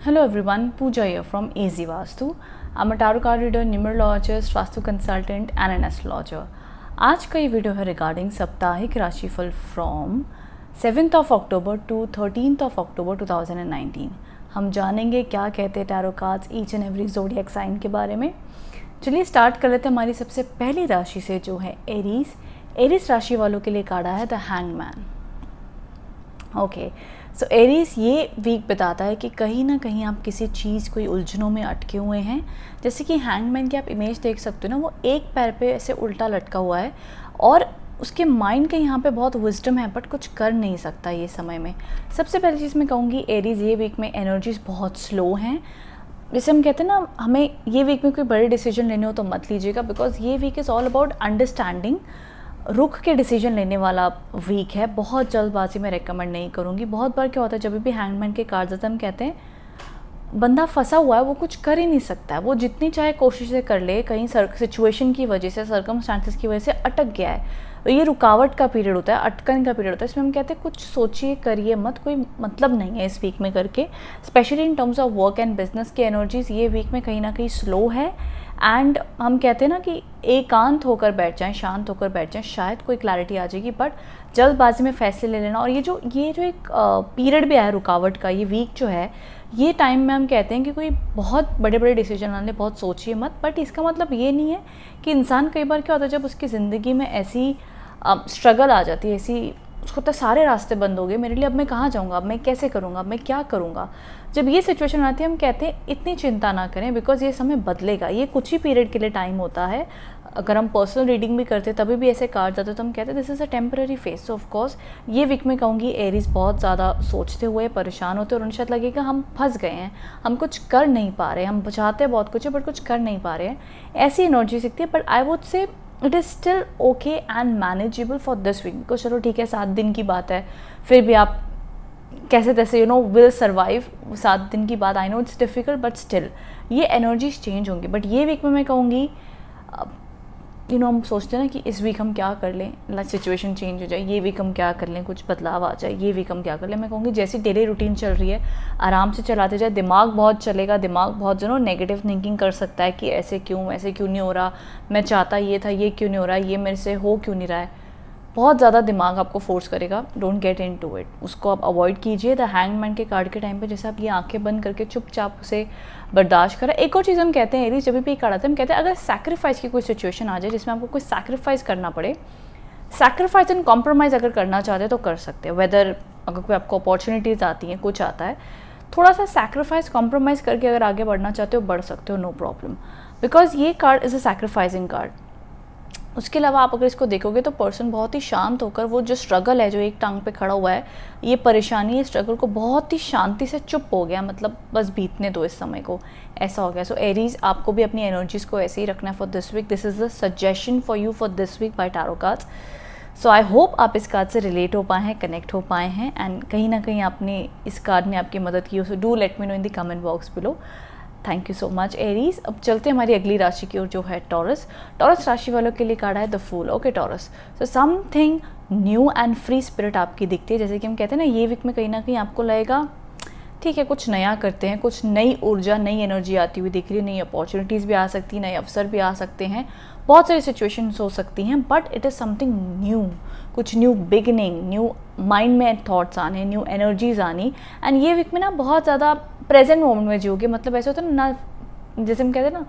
Hello everyone, Pooja here from AZ Vastu. I'm a tarot card reader, numerologist, vastu consultant and an astrologer. आज का ये video है regarding साप्ताहिक राशिफल from 7th of October to 13th of October 2019। हम जानेंगे क्या कहते हैं tarot cards each and every zodiac sign के बारे में। चलिए स्टार्ट कर लेते हैं हमारी सबसे पहली राशि से, जो है एरीज। एरीज राशि वालों के लिए कार्ड है the hangman. Okay, so Aries ये वीक बताता है कि कहीं ना कहीं आप किसी चीज़ कोई उलझनों में अटके हुए हैं। जैसे कि हैंगमैन की आप इमेज देख सकते हो ना, वो एक पैर पे ऐसे उल्टा लटका हुआ है और उसके माइंड के यहाँ पे बहुत विजडम है बट कुछ कर नहीं सकता ये समय में। सबसे पहली चीज़ मैं कहूँगी एरीज ये वीक में एनर्जीज बहुत स्लो हैं। जैसे हम कहते हैं ना, हमें ये वीक में कोई बड़े डिसीजन लेने हो तो मत लीजिएगा, बिकॉज ये week is all about understanding. रुक के डिसीजन लेने वाला वीक है। बहुत जल्दबाजी में रेकमेंड नहीं करूँगी। बहुत बार क्या होता है, जब भी हैंगमैन के कार्ड्स आते हैं हम कहते हैं बंदा फंसा हुआ है, वो कुछ कर ही नहीं सकता है, वो जितनी चाहे कोशिशें कर ले, कहीं सिचुएशन की वजह से, सर्कमस्टांसेस की वजह से अटक गया है। तो ये रुकावट का पीरियड होता है, अटकन का पीरियड होता है। इसमें हम कहते हैं कुछ सोचिए, करिए मत, कोई मतलब नहीं है इस वीक में करके। Specially in terms of work and business की एनर्जीज ये वीक में कहीं ना कहीं स्लो है। एंड हम कहते हैं ना कि एकांत होकर बैठ जाएं, शांत होकर बैठ जाएं, शायद कोई क्लैरिटी आ जाएगी। बट जल्दबाजी में फैसले ले लेना, और ये जो एक पीरियड भी आया रुकावट का, ये वीक जो है, ये टाइम में हम कहते हैं कि कोई बहुत बड़े बड़े डिसीजन आने, बहुत सोचिए मत। बट इसका मतलब ये नहीं है कि इंसान, कई बार क्या होता है जब उसकी ज़िंदगी में ऐसी स्ट्रगल आ जाती है, ऐसी उसको तो सारे रास्ते बंद हो गए, मेरे लिए अब मैं कहाँ जाऊँगा, अब मैं कैसे करूँगा, अब मैं क्या करूँगा। जब ये सिचुएशन आती है हम कहते हैं इतनी चिंता ना करें, बिकॉज ये समय बदलेगा। ये कुछ ही पीरियड के लिए टाइम होता है। अगर हम पर्सनल रीडिंग भी करते तभी भी ऐसे कार्ड आते तो हम कहते हैं this is a temporary face. So of course ये वीक में कहूँगी एरीज बहुत ज़्यादा सोचते हुए परेशान होते हैं और उन्हें शायद लगेगा हम फंस गए हैं, हम कुछ कर नहीं पा रहे, हम चाहते हैं बहुत कुछ है बट कुछ कर नहीं पा रहे हैं, ऐसी एनर्जी दिखती है। But I would say it is still okay and manageable for this week. Because चलो ठीक है, 7 दिन की बात है, फिर भी आप कैसे तैसे विल सर्वाइव। 7 दिन की बात, I know it's difficult but still ये एनर्जीज चेंज होंगी। बट ये वीक में मैं कहूँगी हम सोचते हैं ना कि इस वीक हम क्या कर लें, सिचुएशन चेंज हो जाए, ये वीक हम क्या कर लें, कुछ बदलाव आ जाए, ये वीक हम क्या कर लें। मैं कहूँगी जैसी डेली रूटीन चल रही है आराम से चलाते जाए। दिमाग बहुत चलेगा, दिमाग बहुत नेगेटिव थिंकिंग कर सकता है कि ऐसे क्यों नहीं हो रहा, मैं चाहता ये था, ये क्यों नहीं हो रहा, ये मेरे से हो क्यों नहीं रहा है। बहुत ज़्यादा दिमाग आपको फोर्स करेगा, don't get into it, उसको आप अवॉइड कीजिए। द हैंगमैन के कार्ड के टाइम पे जैसे आप ये आंखें बंद करके चुपचाप उसे बर्दाश्त करें। एक और चीज़ हम कहते हैं एरीज, जब भी कार्ड आता है हम कहते हैं अगर सैक्रिफाइस की कोई सिचुएशन आ जाए जिसमें आपको कोई सैक्रिफाइस करना पड़े, सैक्रिफाइस एंड कॉम्प्रोमाइज़ अगर करना चाहते हैं तो कर सकते हैं। वेदर अगर कोई आपको अपॉर्चुनिटीज़ आती हैं, कुछ आता है, थोड़ा सा सैक्रिफाइस कॉम्प्रोमाइज़ करके अगर आगे बढ़ना चाहते हो बढ़ सकते हो, नो प्रॉब्लम, बिकॉज ये card is a sacrificing card. उसके अलावा आप अगर इसको देखोगे तो पर्सन बहुत ही शांत होकर वो जो स्ट्रगल है, जो एक टांग पे खड़ा हुआ है, ये परेशानी है, स्ट्रगल को बहुत ही शांति से चुप हो गया, मतलब बस बीतने दो इस समय को, ऐसा हो गया। सो एरीज आपको भी अपनी एनर्जीज को ऐसे ही रखना है for this week. This is the suggestion for you for this week by tarot cards. So I hope आप इस कार्ड से रिलेट हो पाए हैं, कनेक्ट हो पाए हैं, एंड कहीं ना कहीं आपने इस कार्ड ने आपकी मदद की हो। So do let me no in the comment box below. Thank you so much Aries. अब चलते हैं हमारी अगली राशि की ओर, जो है टॉरस। टॉरस राशि वालों के लिए कार्ड है the fool. Okay Taurus, so something new and free spirit आपकी दिखती है। जैसे कि हम कहते हैं ना, ये वीक में कहीं ना कहीं आपको लगेगा ठीक है कुछ नया करते हैं, कुछ नई ऊर्जा, नई एनर्जी आती हुई दिख रही है, नई अपॉर्चुनिटीज़ भी आ सकती हैं, नए अवसर भी आ सकते हैं, बहुत सारी सिचुएशंस हो सकती हैं। But it is something new, कुछ न्यू बिगिनिंग, न्यू माइंड में थॉट्स आने, न्यू एनर्जीज आनी। एंड ये वीक में ना बहुत ज़्यादा प्रेजेंट मोमेंट में जियोगे। मतलब ऐसा होता है ना, जैसे हम कहते हैं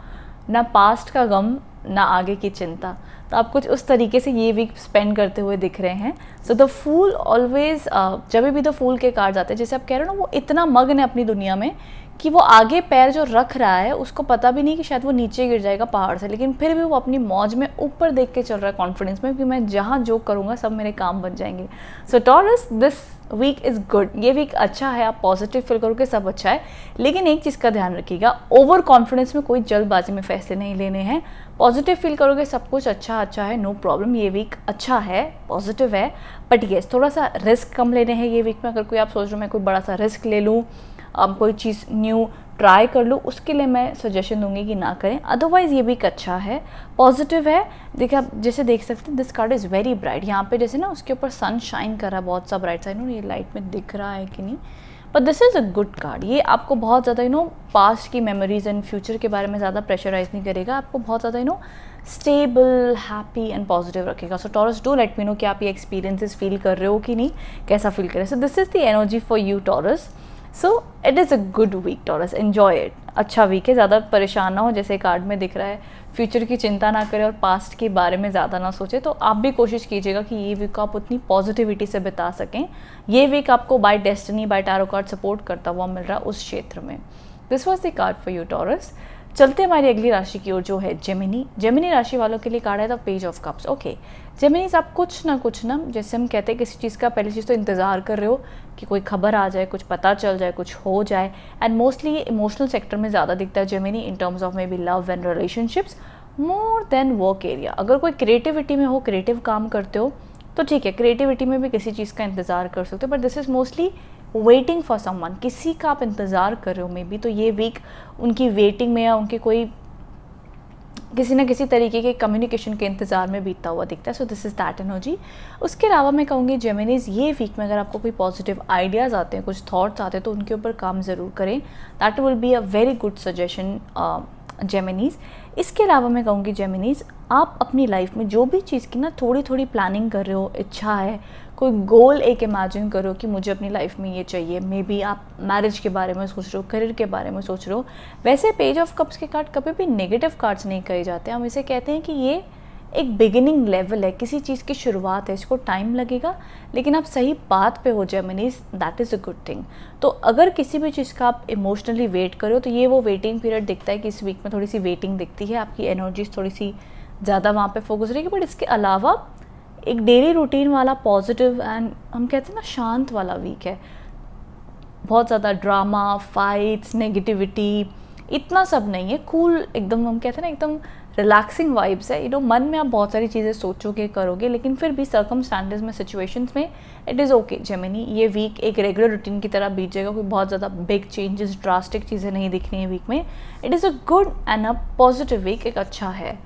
ना पास्ट का गम ना आगे की चिंता, तो आप कुछ उस तरीके से ये वीक स्पेंड करते हुए दिख रहे हैं। सो द फूल ऑलवेज, जब भी द फूल के कार्ड्स आते हैं, जैसे आप कह रहे हो ना, वो इतना मग्न है अपनी दुनिया में कि वो आगे पैर जो रख रहा है उसको पता भी नहीं कि शायद वो नीचे गिर जाएगा पहाड़ से, लेकिन फिर भी वो अपनी मौज में ऊपर देख के चल रहा है कॉन्फिडेंस में कि मैं जहाँ जो करूँगा सब मेरे काम बन जाएंगे। So Taurus, this week is good, ये वीक अच्छा है, आप पॉजिटिव फील करोगे, सब अच्छा है। लेकिन एक चीज़ का ध्यान रखिएगा, ओवर कॉन्फिडेंस में कोई जल्दबाजी में फैसले नहीं लेने हैं। पॉजिटिव फील करोगे, सब कुछ अच्छा है, नो प्रॉब्लम, ये वीक अच्छा है, पॉजिटिव है। बट येस, थोड़ा सा रिस्क कम लेने हैं ये वीक में। अगर कोई आप सोच रहे हो मैं कोई बड़ा सा रिस्क ले लूँ, कोई चीज़ न्यू ट्राई कर लूँ, उसके लिए मैं सजेशन दूंगी कि ना करें। अदरवाइज़ ये वीक अच्छा है, पॉजिटिव है। देखिए आप जैसे देख सकते हैं, this card is very bright. यहाँ पे जैसे ना उसके ऊपर सन शाइन कर रहा है बहुत सा ब्राइट साइड। ये लाइट में दिख रहा है कि नहीं, but this is a good card. ये आपको बहुत ज़्यादा पास्ट की मेमोरीज एंड फ्यूचर के बारे में ज़्यादा प्रेशराइज नहीं करेगा, आपको बहुत ज़्यादा स्टेबल, हैप्पी एंड पॉजिटिव रखेगा। So Taurus, do let me know कि आप ये एक्सपीरियंसेस फील कर रहे हो कि नहीं, कैसा फील कर रहे हो। So this is the energy for you Taurus. So it is a good week Taurus, enjoy it. अच्छा वीक है, ज़्यादा परेशान ना हो, जैसे कार्ड में दिख रहा है, फ्यूचर की चिंता ना करें और पास्ट के बारे में ज़्यादा ना सोचें। तो आप भी कोशिश कीजिएगा कि ये वीक को आप उतनी पॉजिटिविटी से बिता सकें। ये वीक आपको by destiny, by tarot card support करता हुआ मिल रहा है उस क्षेत्र में। This was the card for you Taurus. चलते हमारी अगली राशि की ओर, जो है जेमिनी। जेमिनी राशि वालों के लिए कार्ड है the page of cups. Okay Geminis, आप कुछ ना जैसे हम कहते हैं किसी चीज़ का पहली चीज़ तो इंतज़ार कर रहे हो कि कोई खबर आ जाए, कुछ पता चल जाए, कुछ हो जाए। एंड मोस्टली ये इमोशनल सेक्टर में ज़्यादा दिखता है Gemini, in terms of may be love and relationships more than work area. अगर कोई क्रिएटिविटी में हो, क्रिएटिव काम करते हो तो ठीक है, क्रिएटिविटी में भी किसी चीज़ का इंतज़ार कर सकते हो, but this is mostly waiting for someone, किसी का आप इंतज़ार कर रहे हो मे बी। तो ये वीक उनकी वेटिंग में या उनके कोई किसी न किसी तरीके के कम्युनिकेशन के इंतज़ार में बीतता हुआ दिखता है। So this is that energy. उसके अलावा मैं कहूँगी जेमिनीज, ये वीक में अगर आपको कोई पॉजिटिव आइडियाज़ आते हैं, कुछ थॉट्स आते हैं, तो उनके ऊपर काम ज़रूर करें। That will be a very good suggestion Geminis. इसके अलावा मैं कहूँगी जेमिनीज, आप अपनी लाइफ में जो भी चीज़ की ना थोड़ी थोड़ी प्लानिंग कर रहे हो, इच्छा है, कोई गोल एक इमेजिन करो कि मुझे अपनी लाइफ में ये चाहिए। मे बी आप मैरिज के बारे में सोच रहे हो, करियर के बारे में सोच रहे हो। वैसे पेज ऑफ कप्स के कार्ड कभी भी नेगेटिव कार्ड्स नहीं कहे जाते, हम इसे कहते हैं कि ये एक बिगिनिंग लेवल है, किसी चीज़ की शुरुआत है, इसको टाइम लगेगा लेकिन आप सही बात पे हो Geminis, that is a good thing. तो अगर किसी भी चीज़ का आप इमोशनली वेट करो तो ये वो वेटिंग पीरियड दिखता है कि इस वीक में थोड़ी सी वेटिंग दिखती है, आपकी एनर्जीज थोड़ी सी ज़्यादा वहाँ पे फोकस रहेगी। बट इसके अलावा एक डेली रूटीन वाला पॉजिटिव एंड हम कहते हैं ना शांत वाला वीक है। बहुत ज़्यादा ड्रामा, फाइट्स, नेगेटिविटी इतना सब नहीं है, कूल एकदम, हम कहते हैं ना एकदम रिलैक्सिंग वाइब्स है। मन में आप बहुत सारी चीज़ें सोचोगे, करोगे, लेकिन फिर भी सर्कमस्टांसेस में, सिचुएशंस में इट इज़ ओके जेमिनी। ये वीक एक रेगुलर रूटीन की तरह बीत जाएगा, कोई बहुत ज़्यादा बिग चेंजेस, ड्रास्टिक चीज़ें नहीं दिखनी है वीक में। It is a good and a positive week, एक अच्छा है।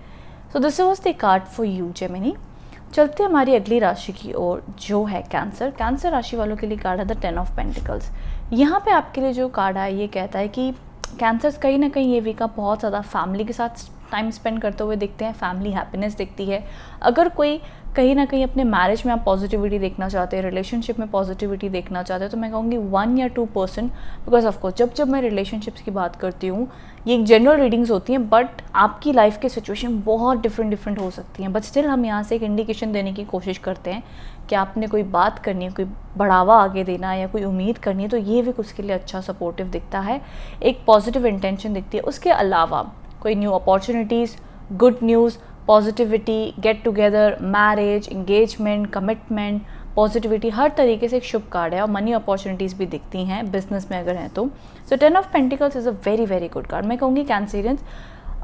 So this was the card for you Gemini. चलते हमारी अगली राशि की ओर, जो है कैंसर। कैंसर राशि वालों के लिए कार्ड है द 10 ऑफ पेंटिकल्स। यहाँ पे आपके लिए जो कार्ड है ये कहता है कि कैंसर्स कहीं ना कहीं ये वीक आप बहुत ज़्यादा फैमिली के साथ टाइम स्पेंड करते हुए दिखते हैं, फैमिली हैप्पीनेस दिखती है। अगर कोई कहीं ना कहीं अपने मैरिज में आप पॉजिटिविटी देखना चाहते हैं, रिलेशनशिप में पॉजिटिविटी देखना चाहते हैं, तो मैं कहूँगी 1 या 2%। बिकॉज ऑफकोर्स जब मैं रिलेशनशिप्स की बात करती हूँ, ये एक जनरल रीडिंग्स होती हैं, बट आपकी लाइफ के सिचुएशन बहुत डिफरेंट हो सकती हैं। बट स्टिल हम यहाँ से एक इंडिकेशन देने की कोशिश करते हैं कि आपने कोई बात करनी है, कोई बढ़ावा आगे देना है या कोई उम्मीद करनी है, तो ये भी उसके लिए अच्छा सपोर्टिव दिखता है, एक पॉजिटिव इंटेंशन दिखती है। उसके अलावा कोई new opportunities, good news, positivity, get together, marriage, engagement, commitment, positivity, हर तरीके से एक शुभ कार्ड है। और मनी अपॉर्चुनिटीज़ भी दिखती हैं बिजनेस में अगर हैं तो। सो 10 of pentacles is a very very good card. मैं कहूँगी कैंसेरियंस,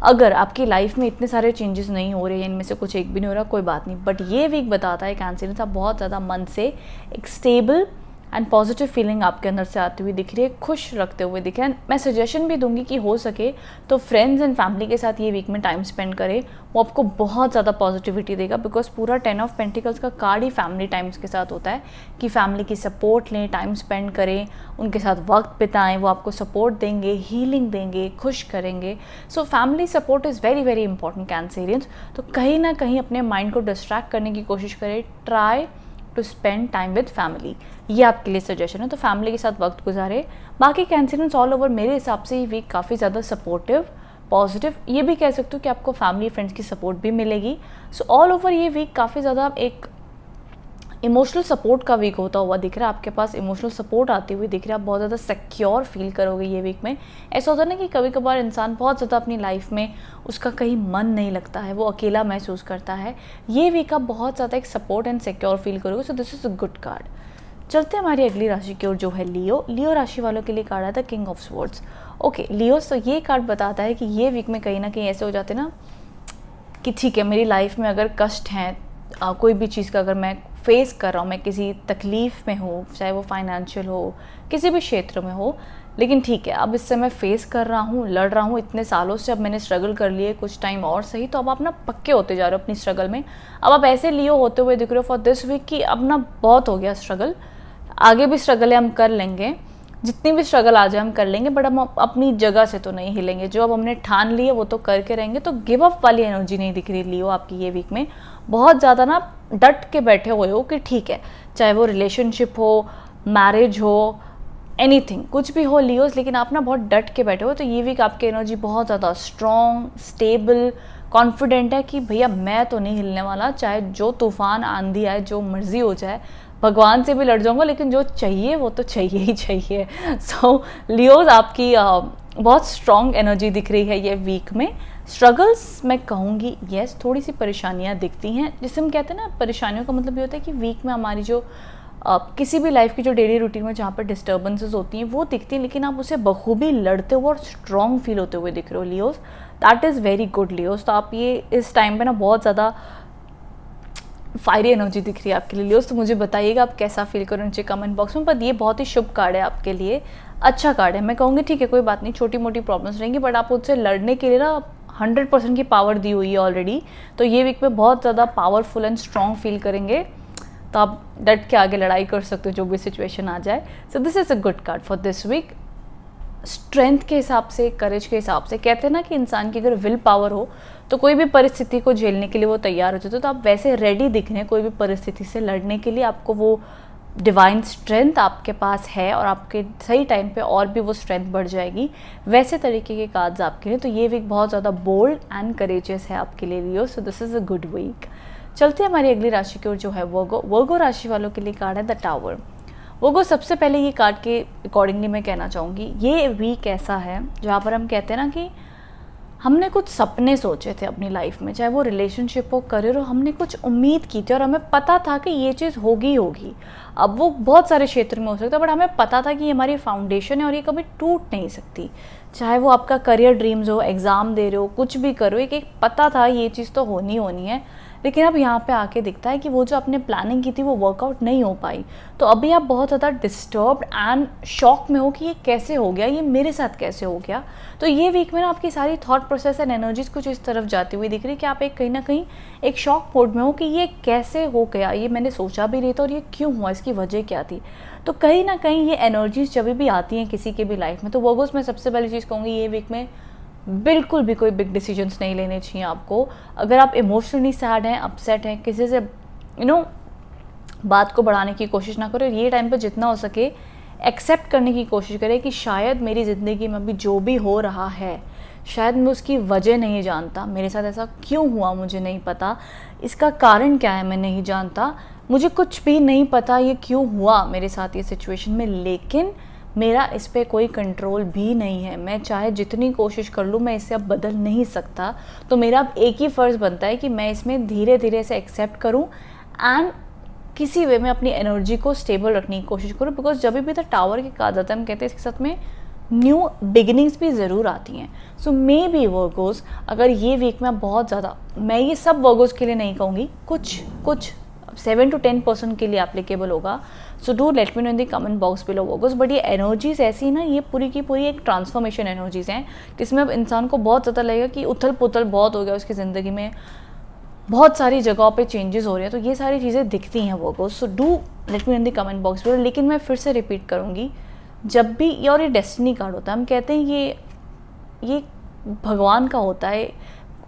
अगर आपकी लाइफ में इतने सारे चेंजेस नहीं हो रहे हैं, इनमें से कुछ एक भी नहीं हो रहा, कोई बात नहीं, बट ये वीक बताता है कैंसेरियंस आप बहुत ज़्यादा मन से एक स्टेबल एंड पॉजिटिव फीलिंग आपके अंदर से आती हुई दिख रही है, खुश रखते हुए दिख रहे हैं। मैं सजेशन भी दूंगी कि हो सके तो फ्रेंड्स एंड फैमिली के साथ ये वीक में टाइम स्पेंड करें, वो आपको बहुत ज़्यादा पॉजिटिविटी देगा। बिकॉज पूरा 10 ऑफ पेंटिकल्स का कार्ड ही फैमिली टाइम्स के साथ होता है कि फैमिली की सपोर्ट लें, टाइम स्पेंड करें, उनके साथ वक्त बिताएं, वो आपको सपोर्ट देंगे, हीलिंग देंगे, खुश करेंगे। So family support is very very important Cancerians. तो कहीं ना कहीं अपने माइंड को डिस्ट्रैक्ट करने की कोशिश करें, try to spend time with family, ये आपके लिए सजेशन है। तो फैमिली के साथ वक्त गुजारे। बाकी कैंसेरियंस ऑल ओवर मेरे हिसाब से ये वीक काफ़ी ज़्यादा सपोर्टिव, पॉजिटिव, ये भी कह सकते हो कि आपको फैमिली फ्रेंड्स की सपोर्ट भी मिलेगी। सो ऑल ओवर ये वीक काफ़ी ज़्यादा एक इमोशनल सपोर्ट का वीक होता हुआ दिख रहा है, आपके पास इमोशनल सपोर्ट आती हुई दिख रहा है, बहुत ज़्यादा सिक्योर फील करोगे ये वीक में। ऐसा होता है ना कि कभी कभार इंसान बहुत ज़्यादा अपनी लाइफ में उसका कहीं मन नहीं लगता है, वो अकेला महसूस करता है। ये वीक आप बहुत ज़्यादा एक सपोर्ट एंड सिक्योर फील करोगे। सो this is a good card. चलते हैं हमारी अगली राशि की ओर, जो है लियो। लियो राशि वालों के लिए कार्ड आता है किंग ऑफ स्वॉर्ड्स। ओके लियो, तो ये कार्ड बताता है कि ये वीक में कहीं ना कहीं ऐसे हो जाते ना कि ठीक है, मेरी लाइफ में अगर कष्ट हैं, कोई भी चीज़ का अगर मैं फेस कर रहा हूँ, मैं किसी तकलीफ़ में हूँ, चाहे वो फाइनेंशियल हो, किसी भी क्षेत्र में हो, लेकिन ठीक है अब इससे मैं फेस कर रहा हूँ, लड़ रहा हूँ, इतने सालों से अब मैंने स्ट्रगल कर लिए, कुछ टाइम और सही, तो अब आप ना पक्के होते जा रहे हो अपनी स्ट्रगल में। अब आप ऐसे लियो होते हुए दिख रहे हो फॉर दिस वीक कि अब ना बहुत हो गया स्ट्रगल, आगे भी स्ट्रगल है हम कर लेंगे। जितनी भी स्ट्रगल आ जाए हम कर लेंगे, बट हम अपनी जगह से तो नहीं हिलेंगे। जो अब हमने ठान लिए वो तो करके रहेंगे। तो गिव अप वाली एनर्जी नहीं दिख रही लियो आपकी ये वीक में। बहुत ज़्यादा ना डट के बैठे हुए हो कि ठीक है, चाहे वो रिलेशनशिप हो, मैरिज हो, एनीथिंग, कुछ भी हो लियोस, लेकिन आप ना बहुत डट के बैठे हो। तो ये वीक आपकी एनर्जी बहुत ज़्यादा स्ट्रॉन्ग, स्टेबल, कॉन्फिडेंट है कि भैया मैं तो नहीं हिलने वाला, चाहे जो तूफान आंधी आए, जो मर्जी हो जाए, भगवान से भी लड़ जाऊंगा, लेकिन जो चाहिए वो तो चाहिए ही चाहिए। सो लियोज आपकी बहुत स्ट्रॉन्ग एनर्जी दिख रही है ये वीक में। स्ट्रगल्स मैं कहूँगी येस, थोड़ी सी परेशानियाँ दिखती हैं, जिसे हम कहते हैं ना, परेशानियों का मतलब ये होता है कि वीक में हमारी जो किसी भी लाइफ की जो डेली रूटीन में जहाँ पर डिस्टर्बेंसेस होती हैं वो दिखती हैं, लेकिन आप उसे बखूबी लड़ते हुए और स्ट्रॉन्ग फील होते हुए दिख रहे हो Leos. That is very good Leos. तो आप ये इस टाइम पे ना बहुत ज़्यादा फायरी एनर्जी दिख रही है आपके लिए लियोज। तो मुझे बताइएगा आप कैसा फील करो नीचे कमेंट बॉक्स में। पर ये बहुत ही शुभ कार्ड है आपके लिए, अच्छा कार्ड है। मैं कहूँगी ठीक है, कोई बात नहीं, छोटी मोटी प्रॉब्लम्स रहेंगी, बट आप उससे लड़ने के लिए ना 100% की पावर दी हुई है ऑलरेडी। तो ये वीक में बहुत ज़्यादा पावरफुल एंड स्ट्रॉन्ग फील करेंगे, तो आप डट के आगे लड़ाई कर सकते हो जो भी सिचुएशन आ जाए। So this is a good card for this week. Strength के हिसाब से, करेज के हिसाब से, कहते हैं ना कि इंसान की अगर विल पावर हो तो कोई भी परिस्थिति को झेलने के लिए वो तैयार हो जाते हो। तो आप वैसे रेडी दिख रहे हैं कोई भी परिस्थिति से लड़ने के लिए। आपको वो डिवाइन स्ट्रेंथ आपके पास है और आपके सही टाइम पे और भी वो स्ट्रेंथ बढ़ जाएगी। वैसे तरीके के कार्ड्स आपके लिए। तो ये वीक बहुत ज़्यादा बोल्ड एंड करेजियस है आपके लिए Leo. So this is a good week. चलते हैं हमारी अगली राशि की ओर जो है वर्गो। वर्गो राशि वालों के लिए कार्ड है द टावर। वर्गो, सबसे पहले ये कार्ड के अकॉर्डिंगली मैं कहना चाहूँगी, ये वीक ऐसा है जहाँ पर हम कहते हैं ना कि हमने कुछ सपने सोचे थे अपनी लाइफ में, चाहे वो रिलेशनशिप हो, करियर हो, हमने कुछ उम्मीद की थी और हमें पता था कि ये चीज़ होगी होगी। अब वो बहुत सारे क्षेत्र में हो सकता है, बट हमें पता था कि ये हमारी फाउंडेशन है और ये कभी टूट नहीं सकती। चाहे वो आपका करियर ड्रीम्स हो, एग्ज़ाम दे रहे हो, कुछ भी करो, एक पता था ये चीज़ तो होनी होनी है। लेकिन अब यहाँ पे आके दिखता है कि वो जो आपने प्लानिंग की थी वो वर्कआउट नहीं हो पाई। तो अभी आप बहुत ज़्यादा डिस्टर्ब्ड एंड शॉक में हो कि ये कैसे हो गया, ये मेरे साथ कैसे हो गया। तो ये वीक में ना आपकी सारी थॉट प्रोसेस एंड एनर्जीज कुछ इस तरफ जाती हुई दिख रही है कि आप एक कहीं ना कहीं एक शॉक मोड में हो कि ये कैसे हो गया, ये मैंने सोचा भी नहीं था और ये क्यों हुआ, इसकी वजह क्या थी। तो कहीं ना कहीं ये एनर्जीज जब भी आती हैं किसी के भी लाइफ में, तो वर्गोस मैं सबसे पहली चीज़ कहूँगी ये वीक में बिल्कुल भी कोई बिग डिसीजंस नहीं लेने चाहिए आपको। अगर आप इमोशनली सैड हैं, अपसेट हैं, किसी से बात को बढ़ाने की कोशिश ना करें। ये टाइम पे जितना हो सके एक्सेप्ट करने की कोशिश करें कि शायद मेरी ज़िंदगी में अभी जो भी हो रहा है, शायद मैं उसकी वजह नहीं जानता, मेरे साथ ऐसा क्यों हुआ मुझे नहीं पता, इसका कारण क्या है मैं नहीं जानता, मुझे कुछ भी नहीं पता ये क्यों हुआ मेरे साथ ये सिचुएशन में, लेकिन मेरा इस पर कोई कंट्रोल भी नहीं है। मैं चाहे जितनी कोशिश कर लूँ मैं इसे अब बदल नहीं सकता। तो मेरा अब एक ही फ़र्ज़ बनता है कि मैं इसमें धीरे धीरे से एक्सेप्ट करूँ एंड किसी वे में अपनी एनर्जी को स्टेबल रखने की कोशिश करूँ। बिकॉज जब भी द टावर की कहा जाता है, हम कहते हैं इसके साथ में न्यू बिगिनिंग्स भी ज़रूर आती हैं। सो मे बी वर्गोस, अगर ये वीक में बहुत ज़्यादा, मैं ये सब वर्गोस के लिए नहीं कहूँगी, कुछ 7 to 10% के लिए एप्लीकेबल होगा। So do let me no in the comment box below Virgo's. But ये एनर्जीज ऐसी ना, ये पूरी की पूरी एक ट्रांसफॉर्मेशन एनर्जीज हैं जिसमें अब इंसान को बहुत ज़्यादा लगेगा कि उथल पुथल बहुत हो गया उसकी ज़िंदगी में, बहुत सारी जगहों पे चेंजेस हो रहे हैं। तो ये सारी चीज़ें दिखती हैं Virgo's. So do let me in the comment box below. लेकिन मैं फिर से रिपीट करूँगी, जब भी ये डेस्टिनी कार्ड होता है, हम कहते हैं ये भगवान का होता है,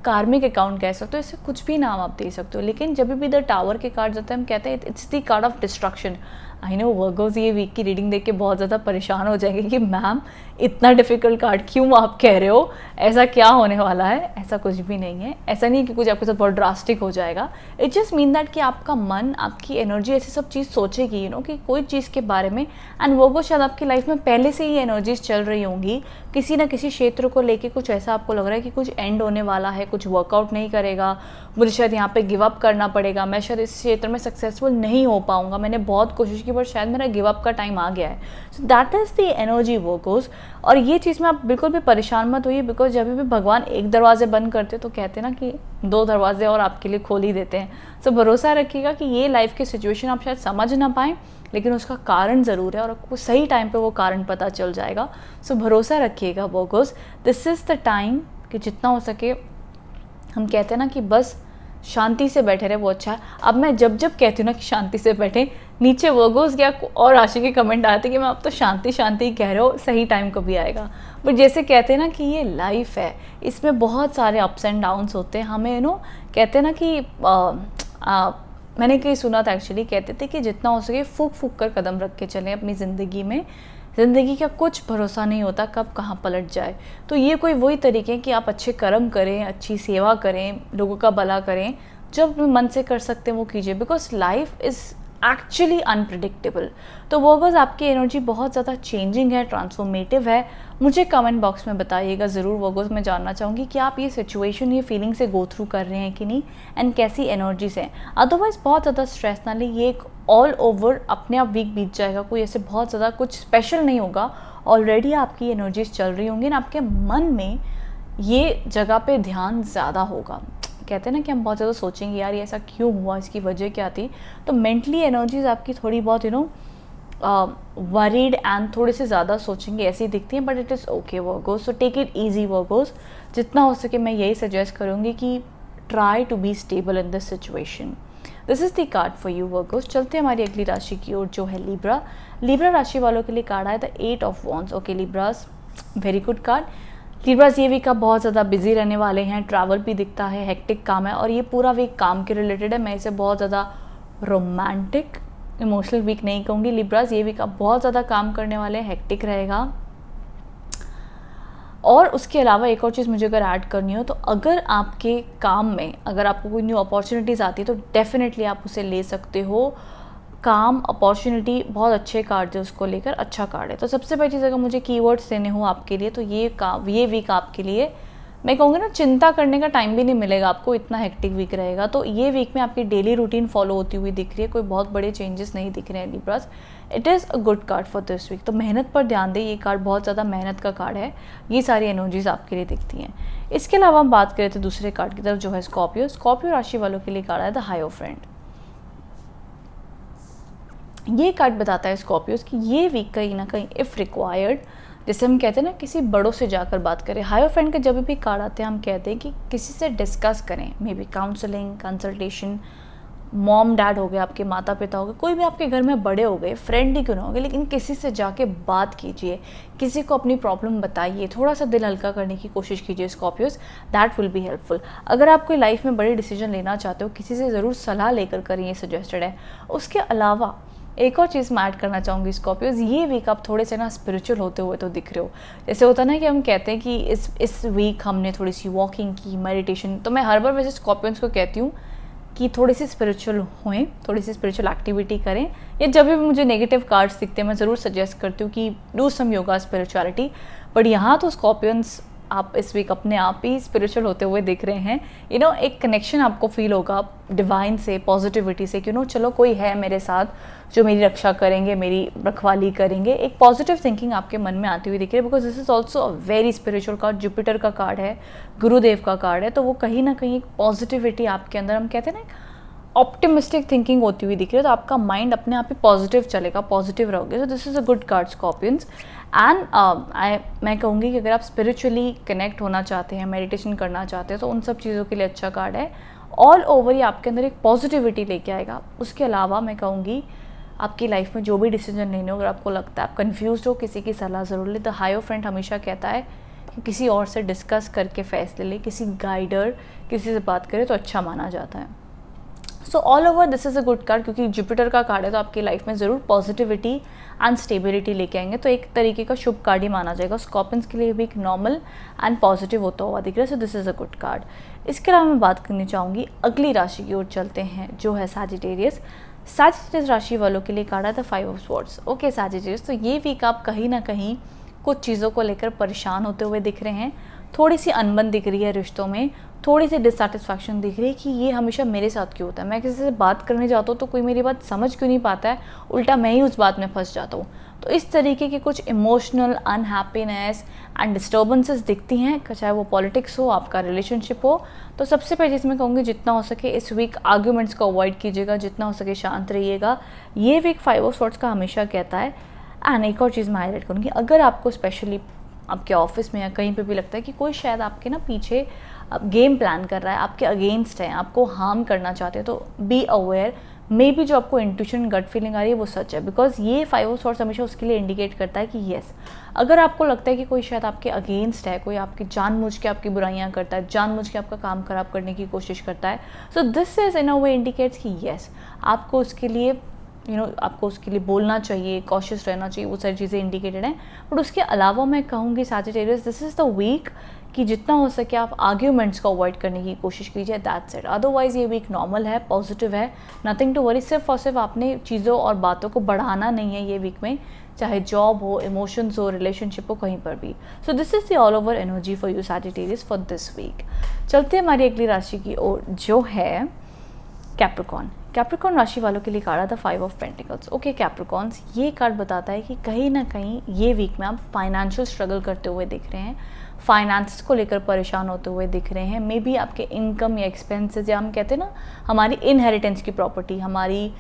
कार्मिक अकाउंट कह सकते हो, इससे कुछ भी नाम आप दे सकते हो। लेकिन जब भी द टावर के कार्ड जाते हैं, हम कहते हैं it's the card of destruction. I know Virgo's ये वीक की रीडिंग देख के बहुत ज़्यादा परेशान हो जाएंगे कि मैम इतना डिफिकल्ट कार्ड क्यों आप कह रहे हो, ऐसा क्या होने वाला है। ऐसा कुछ भी नहीं है, ऐसा नहीं कि कुछ आपके साथ बहुत ड्रास्टिक हो जाएगा। इट जस्ट मीन दैट कि आपका मन, आपकी एनर्जी ऐसी सब चीज़ सोचेगी कि कोई चीज़ के बारे में। एंड वर्गोस शायद आपकी लाइफ में पहले से ही एनर्जीज चल रही होंगी, किसी ना किसी क्षेत्र को लेके कुछ ऐसा आपको लग रहा है कि कुछ एंड होने वाला है, कुछ वर्कआउट नहीं करेगा, मुझे शायद यहाँ पे गिव अप करना पड़ेगा, मैं शायद इस क्षेत्र में सक्सेसफुल नहीं हो पाऊंगा, मैंने बहुत कोशिश की बट शायद मेरा गिव अप का टाइम आ गया है। So that is the energy Virgo's. और ये चीज़ में आप बिल्कुल भी परेशान मत होइए, बिकॉज जब भी भगवान एक दरवाजे बंद करते तो कहते हैं ना कि 2 दरवाजे और आपके लिए खोल ही देते हैं। सो भरोसा रखिएगा कि ये लाइफ की सिचुएशन आप शायद समझ ना पाएँ, लेकिन उसका कारण ज़रूर है और आपको सही टाइम पे वो कारण पता चल जाएगा। सो भरोसा रखिएगा Virgo's. This is the time कि जितना हो सके, हम कहते हैं ना कि बस शांति से बैठे रहे वो अच्छा है। अब मैं जब कहती हूँ ना कि शांति से बैठें, नीचे वर्गोस क्या और राशि के कमेंट आते कि मैं अब तो शांति शांति कह रहा हूँ, सही टाइम कभी आएगा। बट जैसे कहते हैं ना कि ये लाइफ है, इसमें बहुत सारे अप्स एंड डाउन्स होते हैं। हमें कहते हैं ना कि मैंने कहीं सुना था एक्चुअली, कहते थे कि जितना हो सके फूक फूक कर कदम रख के चलें अपनी ज़िंदगी में। ज़िंदगी का कुछ भरोसा नहीं होता कब कहाँ पलट जाए। तो ये कोई वही तरीके हैं कि आप अच्छे कर्म करें, अच्छी सेवा करें, लोगों का भला करें, जब मन से कर सकते हैं वो कीजिए, because life is actually unpredictable. तो वर्गर्स आपकी एनर्जी बहुत ज़्यादा चेंजिंग है, ट्रांसफॉर्मेटिव है। मुझे कमेंट बॉक्स में बताइएगा ज़रूर वर्गर्स, मैं जानना चाहूँगी कि आप ये सिचुएशन, ये फीलिंग से गो थ्रू कर रहे हैं कि नहीं, एंड कैसी एनर्जीज हैं। अदरवाइज़ बहुत ज़्यादा स्ट्रेस ना ले, ये एक ऑल ओवर अपने आप वीक बीत जाएगा, कोई ऐसे बहुत ज़्यादा कुछ स्पेशल नहीं होगा। ऑलरेडी आपकी एनर्जीज चल रही होंगी ना, आपके मन में ये जगह पे ध्यान ज़्यादा होगा। कहते हैं ना कि हम बहुत ज़्यादा सोचेंगे यार ये ऐसा क्यों हुआ, इसकी वजह क्या थी। तो मेंटली एनर्जीज आपकी थोड़ी बहुत वरीड एंड थोड़े से ज़्यादा सोचेंगे, ऐसी दिखती हैं। But it is okay Virgos, so take it easy Virgos. जितना हो सके मैं यही सजेस्ट करूँगी कि try to be stable in this situation. This is the card for you Virgos. चलते हैं हमारी अगली राशि की ओर, जो है लिब्रा। लिब्रा राशि वालों के लिए कार्ड आया the 8 of wands. Okay Libras, very good card. Libras ये वीक आप बहुत ज़्यादा बिजी रहने वाले हैं, ट्रैवल भी दिखता है, हेक्टिक काम है, और ये पूरा वीक काम के रिलेटेड है। मैं इसे बहुत ज़्यादा रोमांटिक इमोशनल वीक नहीं कहूँगी। लिब्रास ये वीक आप बहुत ज़्यादा काम करने वाले हैं, हेक्टिक रहेगा। और उसके अलावा एक और चीज़ मुझे अगर ऐड करनी हो, तो अगर आपके काम में अगर आपको कोई न्यू अपॉर्चुनिटीज़ आती है तो डेफिनेटली आप उसे ले सकते हो। काम, अपॉर्चुनिटी, बहुत अच्छे कार्ड है उसको लेकर, अच्छा कार्ड है। तो सबसे पहली चीज़ अगर मुझे कीवर्ड्स देने हो आपके लिए, तो ये वीक आपके लिए मैं कहूँगी ना, चिंता करने का टाइम भी नहीं मिलेगा आपको, इतना हेक्टिक वीक रहेगा। तो ये वीक में आपकी डेली रूटीन फॉलो होती हुई दिख रही है, कोई बहुत बड़े चेंजेस नहीं दिख रहे हैं Libras. It is a good card for this week. तो मेहनत पर ध्यान दें, ये कार्ड बहुत ज़्यादा मेहनत का कार्ड है। ये सारी एनर्जीज आपके लिए दिखती हैं। इसके अलावा हम बात करें तो दूसरे कार्ड की तरफ, जो है स्कॉर्पियो। स्कॉर्पियो राशि वालों के लिए कार्ड है द हायरोफेंट। ये कार्ड बताता है स्कॉर्पियोज कि ये वीक कहीं ना कहीं इफ़ रिक्वायर्ड, जैसे हम कहते हैं ना किसी बड़ों से जाकर बात करें। हायरोफेंट के जब भी कार्ड आते हैं हम कहते हैं कि किसी से डिस्कस करें, may be counselling, consultation. Mom dad हो गए, आपके माता पिता हो गए, कोई भी आपके घर में बड़े हो गए, फ्रेंड ही क्यों ना हो गए, लेकिन किसी से जाके बात कीजिए, किसी को अपनी प्रॉब्लम बताइए, थोड़ा सा दिल हल्का करने की कोशिश कीजिए Scorpios, that will be helpful. अगर आप कोई लाइफ में बड़े डिसीजन लेना चाहते हो, किसी से ज़रूर सलाह लेकर करें, ये सजेस्टेड है। उसके अलावा एक और चीज़ मैं ऐड करना चाहूँगी स्कॉर्पियोज, ये वीक आप थोड़े से ना स्पिरिचुअल होते हुए तो दिख रहे हो। जैसे होता ना कि हम कहते हैं कि इस वीक हमने थोड़ी सी वॉकिंग की, मेडिटेशन। तो मैं हर बार वैसे स्कॉर्पियंस को कहती हूँ कि थोड़ी सी स्पिरिचुअल होएं, थोड़ी सी स्पिरिचुअल एक्टिविटी करें। या जब भी मुझे नेगेटिव कार्ड्स दिखते हैं मैं ज़रूर सजेस्ट करती हूँ कि do some yoga, spirituality. But यहाँ तो स्कॉर्पियंस आप इस वीक अपने आप ही स्पिरिचुअल होते हुए दिख रहे हैं। एक कनेक्शन आपको फील होगा डिवाइन से, पॉजिटिविटी से, चलो कोई है मेरे साथ जो मेरी रक्षा करेंगे, मेरी रखवाली करेंगे। एक पॉजिटिव थिंकिंग आपके मन में आती हुई दिख रही है, because this is also a very spiritual card. Jupiter का कार्ड है, गुरुदेव का कार्ड है, तो वो कहीं ना कहीं पॉजिटिविटी आपके अंदर, हम कहते हैं ना ऑप्टिमिस्टिक थिंकिंग होती हुई दिख रही है। तो आपका माइंड अपने आप ही पॉजिटिव चलेगा, पॉजिटिव रहोगे। So this is a good card Scorpions. And मैं कहूँगी कि अगर आप स्पिरिचुअली कनेक्ट होना चाहते हैं, मेडिटेशन करना चाहते हैं, तो उन सब चीज़ों के लिए अच्छा कार्ड है। ऑल ओवर ये आपके अंदर एक पॉजिटिविटी लेके आएगा। उसके अलावा मैं कहूँगी आपकी लाइफ में जो भी डिसीजन लेने हो, अगर आपको लगता है आप कन्फ्यूज हो, किसी की सलाह ज़रूर ले। द हायरोफेंट हमेशा कहता है कि किसी और से डिस्कस करके फैसले ले, किसी गाइडर, किसी से बात करें तो अच्छा माना जाता है। So all over this is a good card, क्योंकि जुपिटर का कार्ड है तो आपकी लाइफ में ज़रूर पॉजिटिविटी एंड स्टेबिलिटी लेके आएंगे। तो एक तरीके का शुभ कार्ड ही माना जाएगा। स्कॉर्पियंस के लिए भी एक नॉर्मल एंड पॉजिटिव होता हुआ दिख रहा है। So this is a good card. इसके अलावा मैं बात करनी चाहूँगी अगली राशि की ओर चलते हैं, जो है सैजिटेरियस। सैजिटेरियस राशि वालों के लिए कार्ड है the 5 of swords. Okay Sagittarius, तो ये वीक आप कहीं ना कहीं कुछ चीज़ों को लेकर परेशान होते हुए दिख रहे हैं। थोड़ी सी अनबन दिख रही है रिश्तों में, थोड़ी सी डिससेटिस्फैक्शन दिख रही है कि ये हमेशा मेरे साथ क्यों होता है। मैं किसी से बात करने जाता हूँ तो कोई मेरी बात समझ क्यों नहीं पाता है, उल्टा मैं ही उस बात में फंस जाता हूँ। तो इस तरीके के कुछ इमोशनल अनहैप्पीनेस एंड डिस्टर्बेंसेस दिखती हैं, चाहे वो पॉलिटिक्स हो, आपका रिलेशनशिप हो। तो सबसे पहले इसमें कहूँगी जितना हो सके इस वीक आर्ग्यूमेंट्स को अवॉइड कीजिएगा, जितना हो सके शांत रहिएगा। ये वीक 5 ऑफ स्वॉर्ड्स का हमेशा कहता है। एंड एक और चीज़ मैं हाईलाइट करूँगी, अगर आपको स्पेशली आपके ऑफिस में या कहीं पे भी लगता है कि कोई शायद आपके ना पीछे गेम प्लान कर रहा है, आपके अगेंस्ट है, आपको हार्म करना चाहते हैं, तो बी अवेयर, मे बी जो आपको इंट्यूशन गट फीलिंग आ रही है वो सच है, बिकॉज ये 5 ऑफ सॉर्ड्स हमेशा उसके लिए इंडिकेट करता है कि येस, अगर आपको लगता है कि कोई शायद आपके अगेंस्ट है, कोई आपकी जानबूझ के आपकी बुराइयां करता है, जानबूझ के आपका काम खराब करने की कोशिश करता है, so this is in a way indicates कि येस, आपको उसके लिए आपको उसके लिए बोलना चाहिए, कॉशियस रहना चाहिए, वो सारी चीज़ें इंडिकेटेड हैं। बट उसके अलावा मैं कहूँगी Sagittarius, this is the week कि जितना हो सके आप आर्ग्यूमेंट्स को अवॉइड करने की कोशिश कीजिए, दैट्स इट। अदरवाइज ये वीक नॉर्मल है, पॉजिटिव है, नथिंग टू वरी। सिर्फ और सिर्फ आपने चीज़ों और बातों को बढ़ाना नहीं है ये वीक में, चाहे जॉब हो, इमोशंस हो, रिलेशनशिप हो, कहीं पर भी। So this is the all over energy for you Sagittarius for this week. चलते हैं हमारी अगली राशि की ओर, जो है कैप्रिकॉर्न। कैप्रिकॉर्न राशि वालों के लिए कार्ड आता 5 ऑफ पेंटिकल्स। ओके कैप्रिकॉर्न्स, ये कार्ड बताता है कि कहीं ना कहीं ये वीक में आप फाइनेंशियल स्ट्रगल करते हुए दिख रहे हैं, फाइनेंस को लेकर परेशान होते हुए दिख रहे हैं। मे बी आपके इनकम या एक्सपेंसेस, या हम कहते हैं ना हमारी इनहेरिटेंस की प्रॉपर्टी, हमारी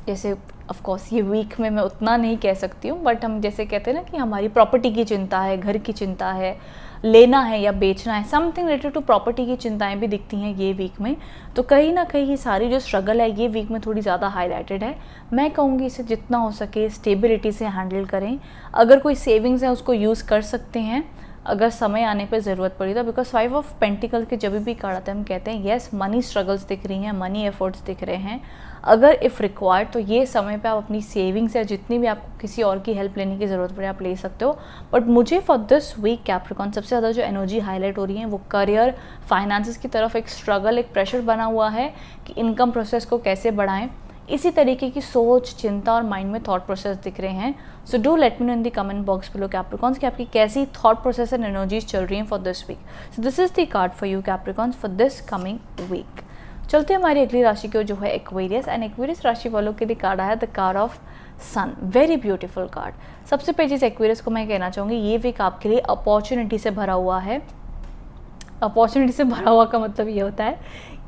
जैसे ऑफ कोर्स ये वीक में मैं उतना नहीं कह सकती हूँ, बट हम जैसे कहते हैं ना कि हमारी प्रॉपर्टी की चिंता है, घर की चिंता है, लेना है या बेचना है, समथिंग रिलेटेड टू प्रॉपर्टी की चिंताएं भी दिखती हैं ये वीक में। तो कहीं ना कहीं ये सारी जो स्ट्रगल है ये वीक में थोड़ी ज़्यादा हाईलाइटेड है। मैं कहूँगी इसे जितना हो सके स्टेबिलिटी से हैंडल करें। अगर कोई सेविंग्स है उसको यूज़ कर सकते हैं अगर समय आने पर ज़रूरत पड़ी तो, बिकॉज 5 ऑफ पेंटिकल के जब भी कार्ड आते हैं हम कहते हैं येस, मनी स्ट्रगल्स दिख रही हैं, मनी एफर्ट्स दिख रहे हैं। अगर इफ़ रिक्वायर्ड तो ये समय पे आप अपनी सेविंग्स या जितनी भी आपको किसी और की हेल्प लेने की ज़रूरत पड़े आप ले सकते हो। बट मुझे फॉर दिस वीक कैप्रिकॉर्न सबसे ज़्यादा जो एनर्जी हाईलाइट हो रही है वो करियर, फाइनेंसेस की तरफ एक स्ट्रगल, एक प्रेशर बना हुआ है कि इनकम प्रोसेस को कैसे बढ़ाएं। इसी तरीके की सोच, चिंता और माइंड में थॉट प्रोसेस दिख रहे हैं। So do let me no in the comment box below Capricorns कि आपकी कैसी थॉट प्रोसेस एंड एनर्जीज चल रही हैं for this week. So this is the card for you Capricorns for this coming week. चलते हैं हमारी अगली राशि की जो है एक्वेरियस, एंड एक्वेरियस राशि वालों के लिए कार्ड आया the card of sun. Very beautiful card. सबसे पहले जिस एक्वेरियस को मैं कहना चाहूँगी ये वीक आपके लिए अपॉर्चुनिटी से भरा हुआ है। अपॉर्चुनिटी से भरा हुआ का मतलब ये होता है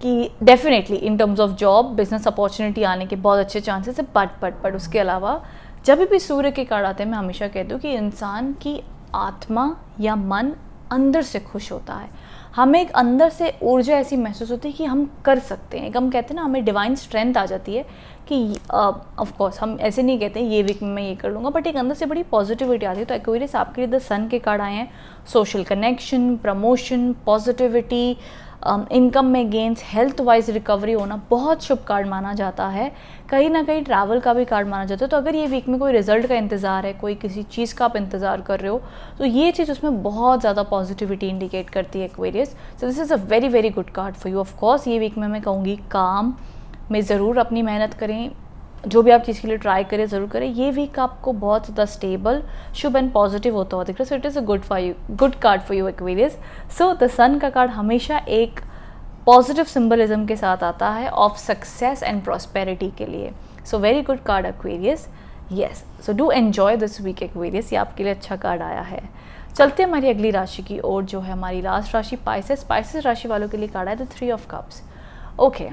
कि definitely in terms of job, business opportunity आने के बहुत अच्छे चांसेस है। बट उसके अलावा जब भी सूर्य के कार्ड आते हैं मैं हमेशा कहती हूँ कि इंसान की आत्मा या मन अंदर से खुश होता है, हमें एक अंदर से ऊर्जा ऐसी महसूस होती है कि हम कर सकते हैं। हम कहते हैं ना हमें डिवाइन स्ट्रेंथ आ जाती है कि ऑफ कोर्स हम ऐसे नहीं कहते ये वीक में मैं ये कर लूँगा, बट एक अंदर से बड़ी पॉजिटिविटी आती है। तो एक्वेरियस आपके लिए द सन के कार्ड आए हैं। Social connection, promotion, positivity, income में गेंस, हेल्थ वाइज रिकवरी होना बहुत शुभ कार्ड माना जाता है। कहीं ना कहीं ट्रैवल का भी कार्ड माना जाता है। तो अगर ये वीक में कोई रिजल्ट का इंतज़ार है, कोई किसी चीज़ का आप इंतज़ार कर रहे हो, तो ये चीज़ उसमें बहुत ज़्यादा पॉजिटिविटी इंडिकेट करती है Aquarius. So this is a very very good card for you. Of course ये वीक में मैं कहूँगी काम में ज़रूर अपनी मेहनत करें, जो भी आप चीज़ के लिए ट्राई करें ज़रूर करें। ये वीक आपको बहुत ज़्यादा स्टेबल, शुभ एंड पॉजिटिव होता हुआ दिख रहा है। So it is a good card for you Aquarius. So the sun का कार्ड हमेशा एक पॉजिटिव सिंबलिज्म के साथ आता है ऑफ सक्सेस एंड प्रॉस्पेरिटी के लिए। So very good card Aquarius, yes. So do enjoy this week Aquarius, ये आपके लिए अच्छा कार्ड आया है। चलते हैं हमारी अगली राशि की ओर जो है हमारी लास्ट राशि पाइसेस। पाइसेस राशि वालों के लिए कार्ड आया द 3 ऑफ कप्स। ओके,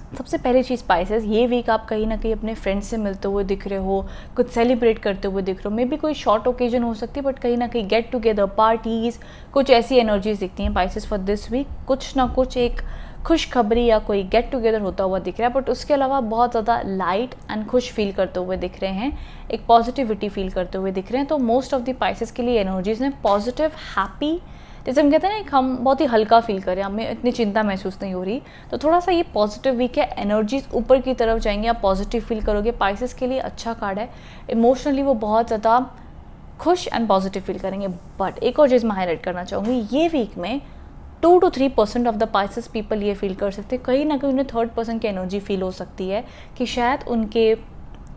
सबसे पहली चीज़ पाइसेस, ये वीक आप कहीं ना कहीं अपने फ्रेंड्स से मिलते हुए दिख रहे हो, कुछ सेलिब्रेट करते हुए दिख रहे हो। मे बी कोई शॉर्ट ओकेजन हो सकती है, बट कहीं ना कहीं गेट टुगेदर, पार्टीज़, कुछ ऐसी एनर्जीज दिखती हैं पाइसेस फॉर दिस वीक। कुछ ना कुछ एक खुशखबरी या कोई गेट टुगेदर होता हुआ दिख रहा है, बट उसके अलावा बहुत ज़्यादा लाइट एंड खुश फील करते हुए दिख रहे हैं, एक पॉजिटिविटी फील करते हुए दिख रहे हैं। तो मोस्ट ऑफ द पाइसेस के लिए एनर्जीज हैं पॉजिटिव, हैप्पी, जैसे हम कहते हैं ना हम बहुत ही हल्का फील करें, हमें इतनी चिंता महसूस नहीं हो रही। तो थोड़ा सा ये पॉजिटिव वीक है, एनर्जीज ऊपर की तरफ जाएंगे, आप पॉजिटिव फील करोगे। पाइसेस के लिए अच्छा कार्ड है, इमोशनली वो बहुत ज़्यादा खुश एंड पॉजिटिव फील करेंगे। बट एक और चीज़ मैं हाईलाइट करना चाहूँगी, ये वीक में 2 to 3% of the Pisces people ये फील कर सकते हैं, कहीं ना कहीं उन्हें थर्ड पर्सन की एनर्जी फील हो सकती है कि शायद उनके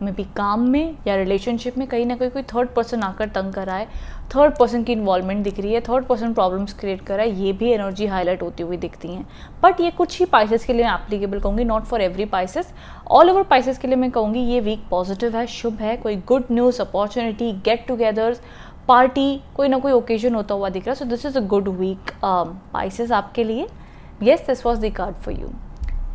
में भी काम में या रिलेशनशिप में कहीं ना कहीं कोई थर्ड पर्सन आकर तंग कराए, थर्ड पर्सन की इन्वॉल्वमेंट दिख रही है, थर्ड पर्सन प्रॉब्लम्स क्रिएट कर रहा है। ये भी एनर्जी हाईलाइट होती हुई दिखती हैं। बट ये कुछ ही पाइसेस के लिए मैं एप्लीकेबल कहूँगी, not for every Pisces. All over Pisces के लिए मैं कहूँगी ये वीक पॉजिटिव है, शुभ है, कोई good news, opportunity, get togethers, party, कोई ना कोई ओकेजन होता हुआ दिख रहा है। So this is a good week Pisces आपके लिए। Yes, this was the card for you.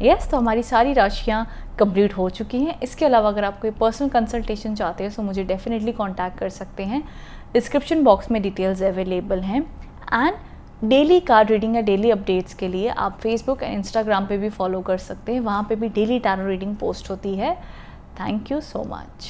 Yes, तो हमारी सारी राशियाँ कंप्लीट हो चुकी हैं। इसके अलावा अगर आप कोई पर्सनल कंसल्टेशन चाहते हैं तो मुझे डेफिनेटली कांटेक्ट कर सकते हैं। डिस्क्रिप्शन बॉक्स में डिटेल्स अवेलेबल हैं। एंड डेली कार्ड रीडिंग या डेली अपडेट्स के लिए आप फेसबुक एंड इंस्टाग्राम पे भी फॉलो कर सकते हैं, वहाँ पे भी डेली टैरो रीडिंग पोस्ट होती है। Thank you so much.